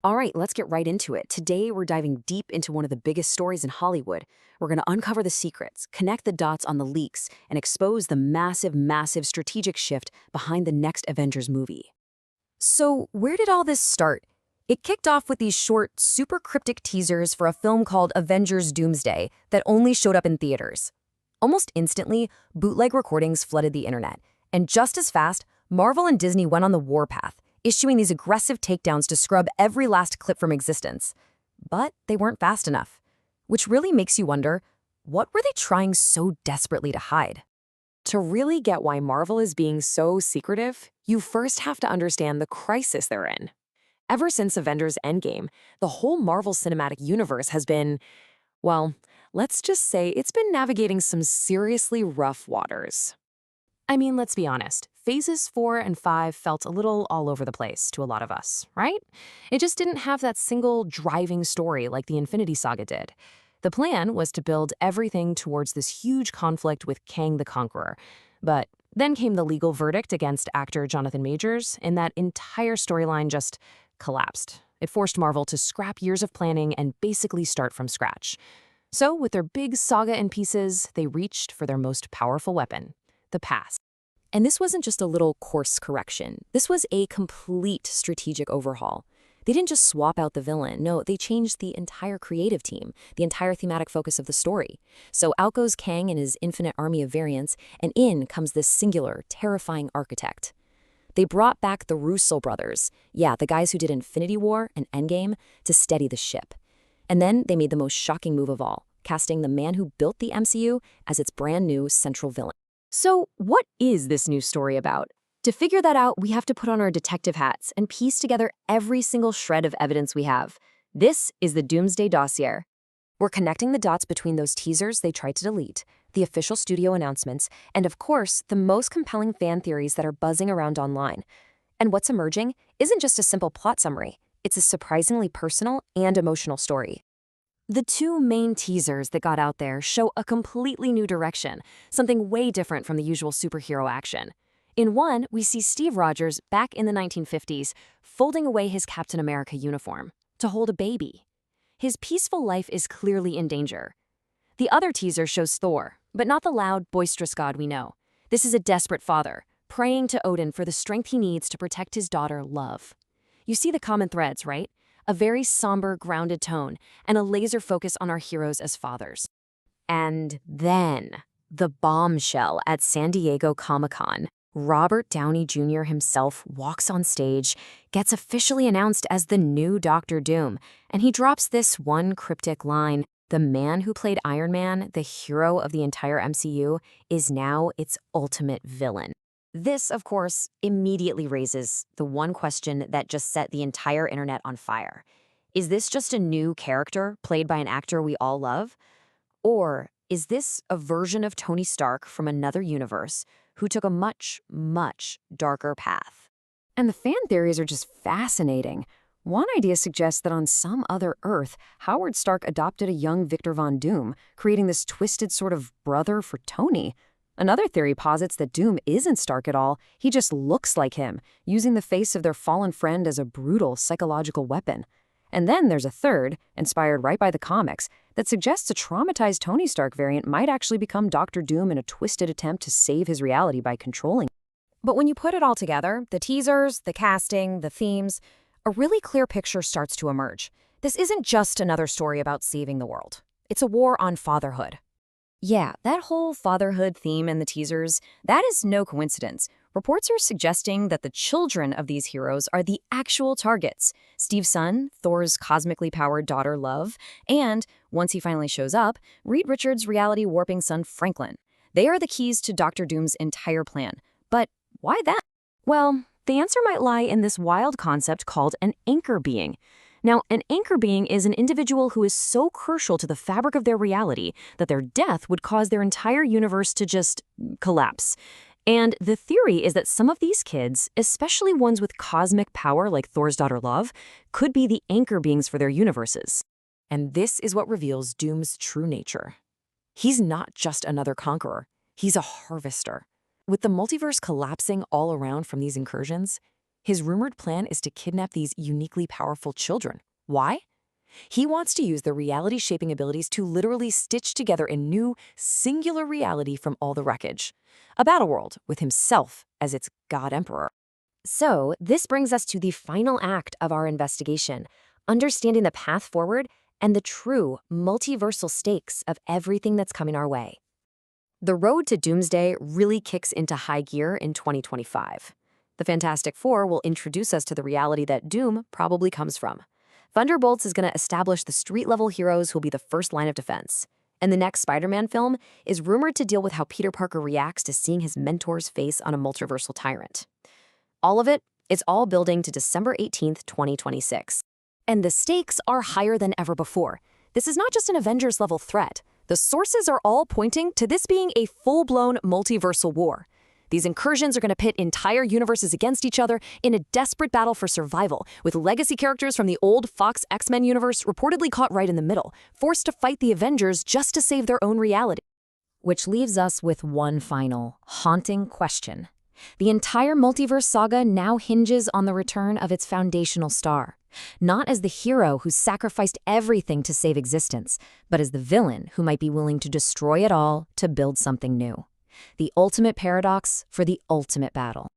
All right, let's get right into it. Today, we're diving deep into one of the biggest stories in Hollywood. We're going to uncover the secrets, connect the dots on the leaks, and expose the massive strategic shift behind the next Avengers movie. So, where did all this start? It kicked off with these short, super cryptic teasers for a film called Avengers Doomsday that only showed up in theaters. Almost instantly, bootleg recordings flooded the internet. And just as fast, Marvel and Disney went on the warpath, issuing these aggressive takedowns to scrub every last clip from existence. But they weren't fast enough. Which really makes you wonder, what were they trying so desperately to hide? To really get why Marvel is being so secretive, you first have to understand the crisis they're in. Ever since Avengers Endgame, the whole Marvel Cinematic Universe has been, well, let's just say it's been navigating some seriously rough waters. I mean, let's be honest, phases 4 and 5 felt a little all over the place to a lot of us, right? It just didn't have that single driving story like the Infinity Saga did. The plan was to build everything towards this huge conflict with Kang the Conqueror. But then came the legal verdict against actor Jonathan Majors, and that entire storyline just collapsed. It forced Marvel to scrap years of planning and basically start from scratch. So, with their big saga in pieces, they reached for their most powerful weapon, the past. And this wasn't just a little course correction. This was a complete strategic overhaul. They didn't just swap out the villain. No, they changed the entire creative team, the entire thematic focus of the story. So out goes Kang and his infinite army of variants, and in comes this singular, terrifying architect. They brought back the Russo brothers, yeah, the guys who did Infinity War and Endgame, to steady the ship. And then they made the most shocking move of all, casting the man who built the MCU as its brand new central villain. So, what is this new story about? To figure that out, we have to put on our detective hats and piece together every single shred of evidence we have. This is the Doomsday Dossier. We're connecting the dots between those teasers they tried to delete, the official studio announcements, and of course, the most compelling fan theories that are buzzing around online. And what's emerging isn't just a simple plot summary. It's a surprisingly personal and emotional story. The two main teasers that got out there show a completely new direction, something way different from the usual superhero action. In one, we see Steve Rogers back in the 1950s folding away his Captain America uniform to hold a baby. His peaceful life is clearly in danger. The other teaser shows Thor, but not the loud, boisterous god we know. This is a desperate father, praying to Odin for the strength he needs to protect his daughter, Love. You see the common threads, right? A very somber, grounded tone, and a laser focus on our heroes as fathers. And then, the bombshell at San Diego Comic-Con. Robert Downey Jr. himself walks on stage, gets officially announced as the new Doctor Doom, and he drops this one cryptic line: the man who played Iron Man, the hero of the entire MCU, is now its ultimate villain. This, of course, immediately raises the one question that just set the entire internet on fire. Is this just a new character played by an actor we all love? Or is this a version of Tony Stark from another universe who took a much darker path? And the fan theories are just fascinating. One idea suggests that on some other Earth, Howard Stark adopted a young Victor Von Doom, creating this twisted sort of brother for Tony. Another theory posits that Doom isn't Stark at all, he just looks like him, using the face of their fallen friend as a brutal psychological weapon. And then there's a third, inspired right by the comics, that suggests a traumatized Tony Stark variant might actually become Doctor Doom in a twisted attempt to save his reality by controlling. But when you put it all together, the teasers, the casting, the themes, a really clear picture starts to emerge. This isn't just another story about saving the world. It's a war on fatherhood. Yeah, that whole fatherhood theme in the teasers, that is no coincidence. Reports are suggesting that the children of these heroes are the actual targets. Steve's son, Thor's cosmically powered daughter Love, and, once he finally shows up, Reed Richards' reality-warping son Franklin. They are the keys to Doctor Doom's entire plan. But why that? Well, the answer might lie in this wild concept called an anchor being. Now, an anchor being is an individual who is so crucial to the fabric of their reality that their death would cause their entire universe to just collapse. And the theory is that some of these kids, especially ones with cosmic power like Thor's daughter Love, could be the anchor beings for their universes. And this is what reveals Doom's true nature. He's not just another conqueror. He's a harvester. With the multiverse collapsing all around from these incursions, His rumored plan is to kidnap these uniquely powerful children. Why? He wants to use their reality-shaping abilities to literally stitch together a new, singular reality from all the wreckage. A battle world with himself as its God Emperor. So, this brings us to the final act of our investigation, understanding the path forward and the true multiversal stakes of everything that's coming our way. The road to Doomsday really kicks into high gear in 2025. The Fantastic Four will introduce us to the reality that Doom probably comes from. Thunderbolts is going to establish the street-level heroes who'll be the first line of defense. And the next Spider-Man film is rumored to deal with how Peter Parker reacts to seeing his mentor's face on a multiversal tyrant. All of it, it's all building to December 18th, 2026. And the stakes are higher than ever before. This is not just an Avengers-level threat. The sources are all pointing to this being a full-blown multiversal war. These incursions are going to pit entire universes against each other in a desperate battle for survival, with legacy characters from the old Fox X-Men universe reportedly caught right in the middle, forced to fight the Avengers just to save their own reality. Which leaves us with one final, haunting question. The entire multiverse saga now hinges on the return of its foundational star. Not as the hero who sacrificed everything to save existence, but as the villain who might be willing to destroy it all to build something new. The ultimate paradox for the ultimate battle.